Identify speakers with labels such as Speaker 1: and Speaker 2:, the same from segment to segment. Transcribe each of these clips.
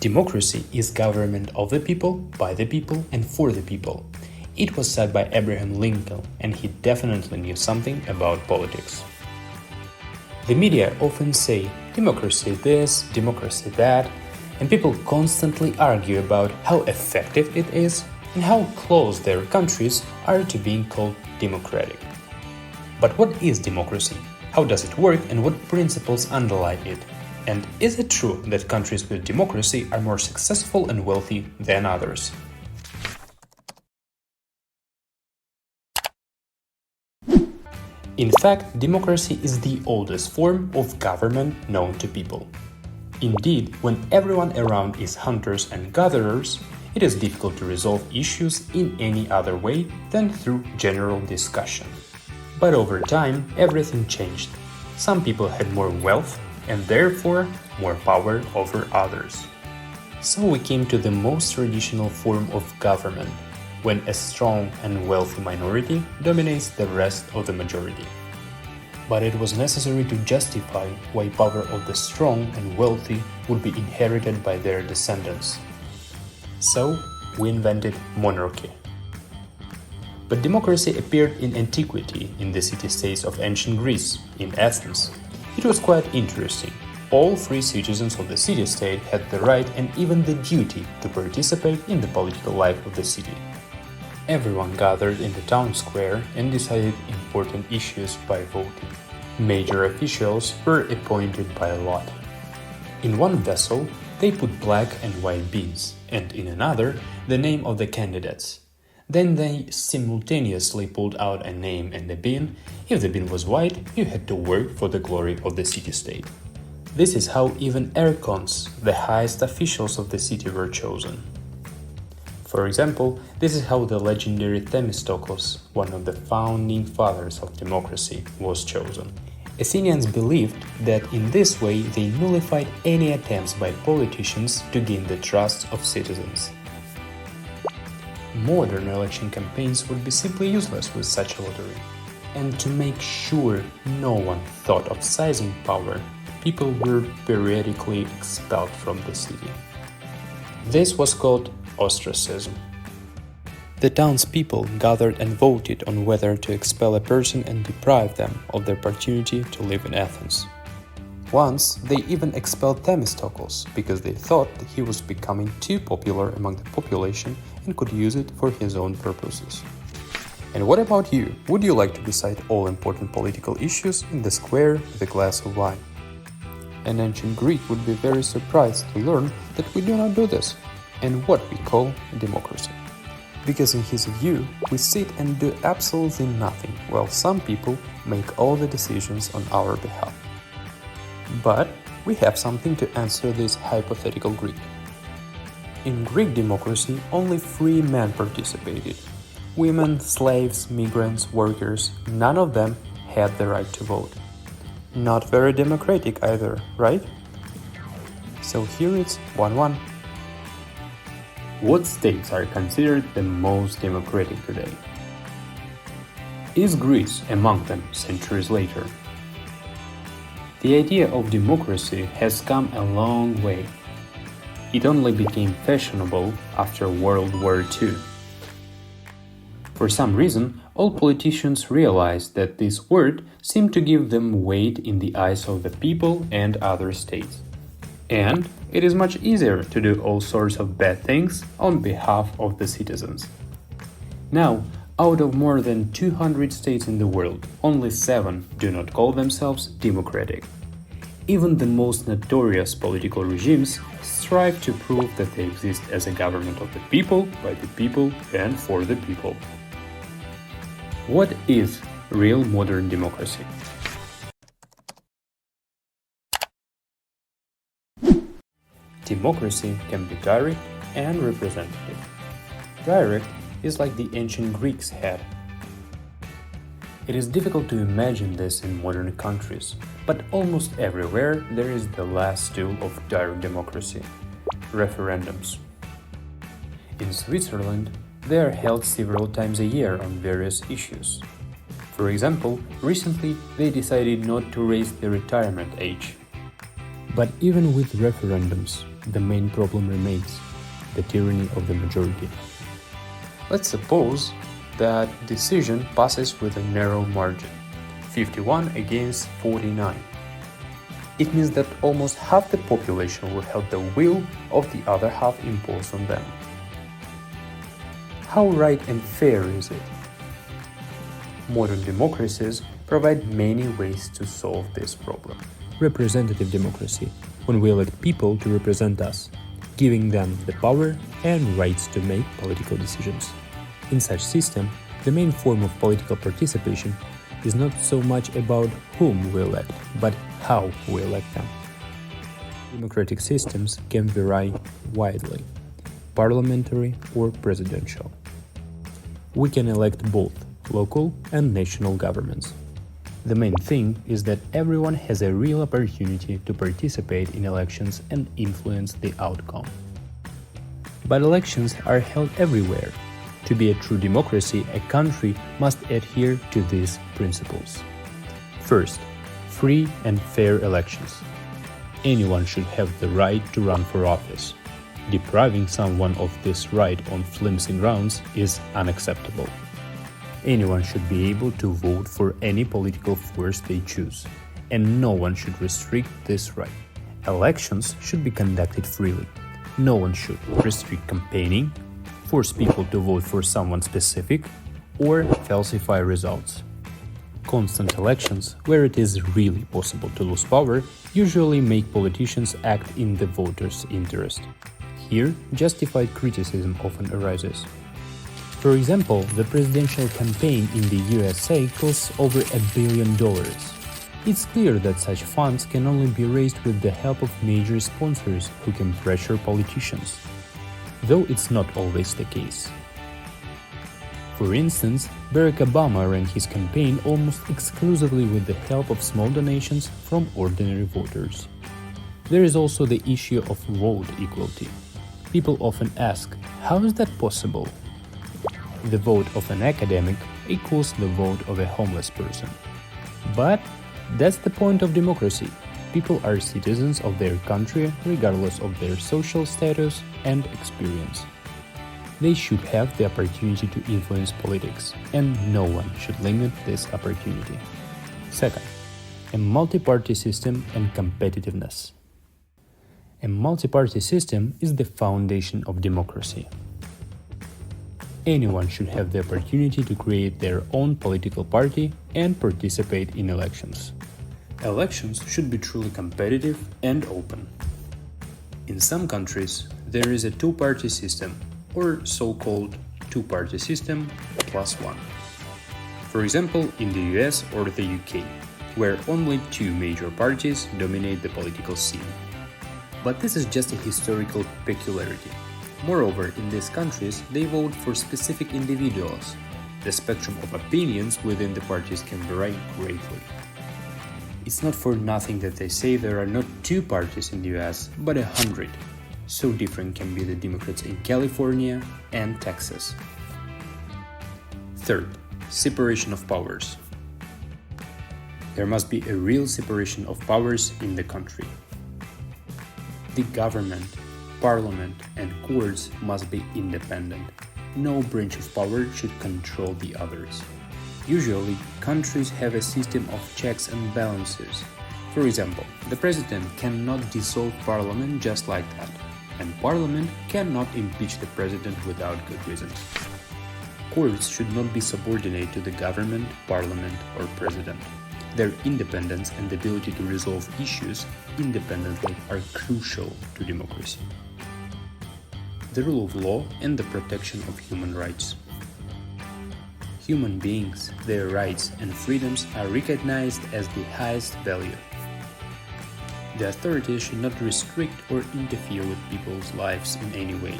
Speaker 1: Democracy is government of the people, by the people, and for the people. It was said by Abraham Lincoln, and he definitely knew something about politics. The media often say democracy this, democracy that, and people constantly argue about how effective it is and how close their countries are to being called democratic. But what is democracy? How does it work and what principles underlie it? And is it true that countries with democracy are more successful and wealthy than others? In fact, democracy is the oldest form of government known to people. Indeed, when everyone around is hunters and gatherers, it is difficult to resolve issues in any other way than through general discussion. But over time, everything changed. Some people had more wealth and therefore more power over others. So we came to the most traditional form of government, when a strong and wealthy minority dominates the rest of the majority. But it was necessary to justify why power of the strong and wealthy would be inherited by their descendants. So we invented monarchy. But democracy appeared in antiquity in the city-states of ancient Greece, in Athens. It was quite interesting. All free citizens of the city-state had the right and even the duty to participate in the political life of the city. Everyone gathered in the town square and decided important issues by voting. Major officials were appointed by lot. In one vessel, they put black and white beans, and in another, the name of the candidates. Then they simultaneously pulled out a name and a bean. If the bean was white, you had to work for the glory of the city-state. This is how even archons, the highest officials of the city, were chosen. For example, this is how the legendary Themistocles, one of the founding fathers of democracy, was chosen. Athenians believed that in this way they nullified any attempts by politicians to gain the trust of citizens. Modern election campaigns would be simply useless with such a lottery. And to make sure no one thought of seizing power, people were periodically expelled from the city. This was called ostracism. The townspeople gathered and voted on whether to expel a person and deprive them of the opportunity to live in Athens. Once, they even expelled Themistocles because they thought that he was becoming too popular among the population and could use it for his own purposes. And what about you? Would you like to decide all important political issues in the square with a glass of wine? An ancient Greek would be very surprised to learn that we do not do this, and what we call democracy. Because in his view, we sit and do absolutely nothing, while some people make all the decisions on our behalf. But we have something to answer this hypothetical Greek. In Greek democracy, only free men participated. Women, slaves, migrants, workers, none of them had the right to vote. Not very democratic either, right? So here it's 1-1. What states are considered the most democratic today? Is Greece among them centuries later? The idea of democracy has come a long way. It only became fashionable after World War II. For some reason, all politicians realized that this word seemed to give them weight in the eyes of the people and other states. And it is much easier to do all sorts of bad things on behalf of the citizens. Now, out of more than 200 states in the world, only 7 do not call themselves democratic. Even the most notorious political regimes strive to prove that they exist as a government of the people, by the people, and for the people. What is real modern democracy? Democracy can be direct and representative. Direct is like the ancient Greeks had. It is difficult to imagine this in modern countries, but almost everywhere there is the last tool of direct democracy: referendums. In Switzerland, they are held several times a year on various issues. For example, recently they decided not to raise the retirement age. But even with referendums, the main problem remains the tyranny of the majority. Let's suppose that decision passes with a narrow margin, 51 against 49. It means that almost half the population will have the will of the other half imposed on them. How right and fair is it? Modern democracies provide many ways to solve this problem. Representative democracy, when we elect people to represent us, giving them the power and rights to make political decisions. In such system, the main form of political participation is not so much about whom we elect, but how we elect them. Democratic systems can vary widely, parliamentary or presidential. We can elect both local and national governments. The main thing is that everyone has a real opportunity to participate in elections and influence the outcome. But elections are held everywhere. To be a true democracy, a country must adhere to these principles. First, free and fair elections. Anyone should have the right to run for office. Depriving someone of this right on flimsy grounds is unacceptable. Anyone should be able to vote for any political force they choose, and no one should restrict this right. Elections should be conducted freely. No one should restrict campaigning, force people to vote for someone specific, or falsify results. Constant elections, where it is really possible to lose power, usually make politicians act in the voters' interest. Here, justified criticism often arises. For example, the presidential campaign in the USA costs over $1 billion. It's clear that such funds can only be raised with the help of major sponsors who can pressure politicians, though it's not always the case. For instance, Barack Obama ran his campaign almost exclusively with the help of small donations from ordinary voters. There is also the issue of vote equality. People often ask, how is that possible? The vote of an academic equals the vote of a homeless person. But that's the point of democracy. People are citizens of their country regardless of their social status and experience. They should have the opportunity to influence politics, and no one should limit this opportunity. Second, a multi-party system and competitiveness. A multi-party system is the foundation of democracy. Anyone should have the opportunity to create their own political party and participate in elections. Elections should be truly competitive and open. In some countries, there is a two-party system, or so-called two-party system plus one. For example, in the US or the UK, where only two major parties dominate the political scene. But this is just a historical peculiarity. Moreover, in these countries, they vote for specific individuals. The spectrum of opinions within the parties can vary greatly. It's not for nothing that they say there are not two parties in the US, but 100. So different can be the Democrats in California and Texas. Third, separation of powers. There must be a real separation of powers in the country. The government, parliament, and courts must be independent. No branch of power should control the others. Usually, countries have a system of checks and balances. For example, the president cannot dissolve parliament just like that, and parliament cannot impeach the president without good reason. Courts should not be subordinate to the government, parliament, or president. Their independence and ability to resolve issues independently are crucial to democracy. The rule of law and the protection of human rights. Human beings, their rights and freedoms are recognized as the highest value. The authorities should not restrict or interfere with people's lives in any way.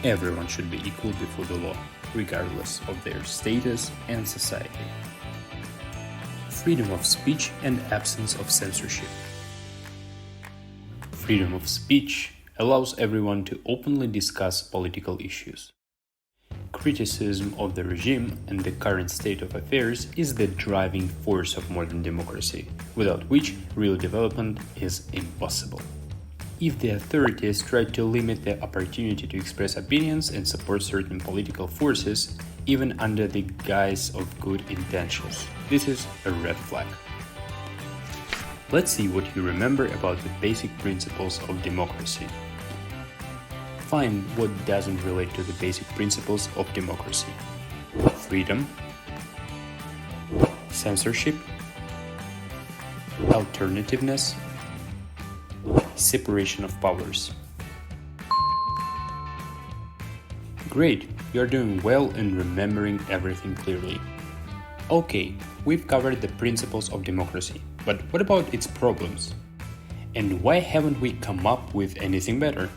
Speaker 1: Everyone should be equal before the law, regardless of their status and society. Freedom of speech and absence of censorship. Freedom of speech allows everyone to openly discuss political issues. Criticism of the regime and the current state of affairs is the driving force of modern democracy, without which real development is impossible. if the authorities try to limit the opportunity to express opinions and support certain political forces, even under the guise of good intentions. This is a red flag. Let's see what you remember about the basic principles of democracy. Find what doesn't relate to the basic principles of democracy. Freedom, censorship, alternativeness, separation of powers. Great, you're doing well in remembering everything clearly. Okay, we've covered the principles of democracy, but what about its problems? And why haven't we come up with anything better?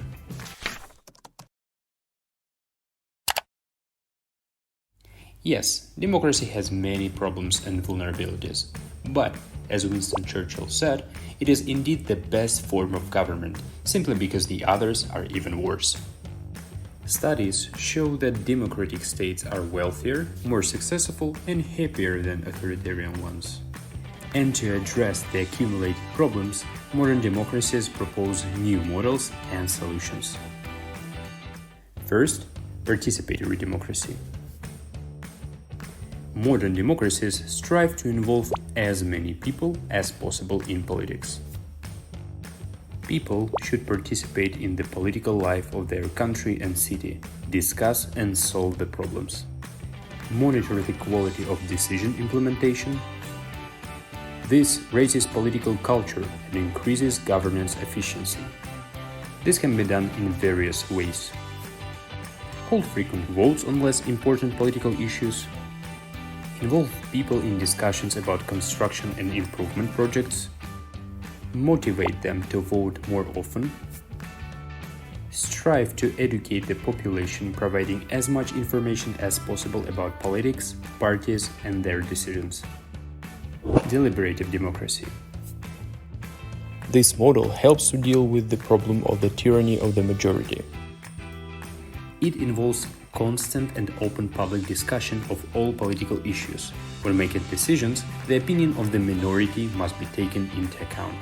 Speaker 1: Yes, democracy has many problems and vulnerabilities, but, as Winston Churchill said, it is indeed the best form of government, simply because the others are even worse. Studies show that democratic states are wealthier, more successful, and happier than authoritarian ones. And to address the accumulated problems, modern democracies propose new models and solutions. First, participatory democracy. Modern democracies strive to involve as many people as possible in politics. People should participate in the political life of their country and city, discuss and solve the problems, monitor the quality of decision implementation. This raises political culture and increases governance efficiency. This can be done in various ways. Hold frequent votes on less important political issues. Involve people in discussions about construction and improvement projects. Motivate them to vote more often. Strive to educate the population, providing as much information as possible about politics, parties, and their decisions. Deliberative democracy. This model helps to deal with the problem of the tyranny of the majority. It involves constant and open public discussion of all political issues. When making decisions, the opinion of the minority must be taken into account.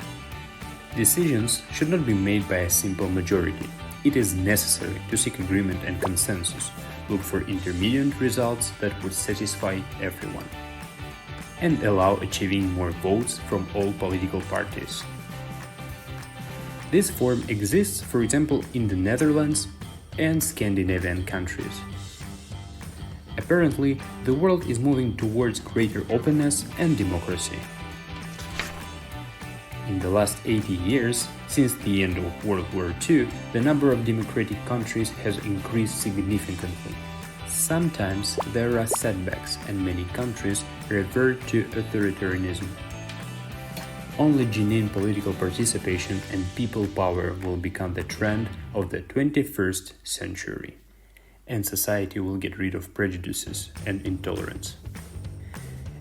Speaker 1: Decisions should not be made by a simple majority. It is necessary to seek agreement and consensus, look for intermediate results that would satisfy everyone, and allow achieving more votes from all political parties. This form exists, for example, in the Netherlands and Scandinavian countries. Apparently, the world is moving towards greater openness and democracy. In the last 80 years, since the end of World War II, the number of democratic countries has increased significantly. Sometimes there are setbacks and many countries revert to authoritarianism. Only genuine political participation and people power will become the trend of the 21st century, and society will get rid of prejudices and intolerance.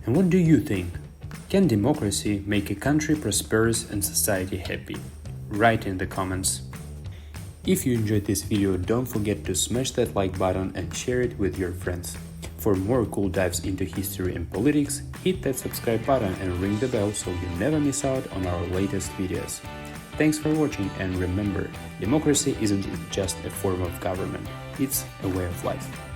Speaker 1: And what do you think? Can democracy make a country prosperous and society happy? Write in the comments. If you enjoyed this video, don't forget to smash that like button and share it with your friends. For more cool dives into history and politics, hit that subscribe button and ring the bell so you never miss out on our latest videos. Thanks for watching, and remember, democracy isn't just a form of government, it's a way of life.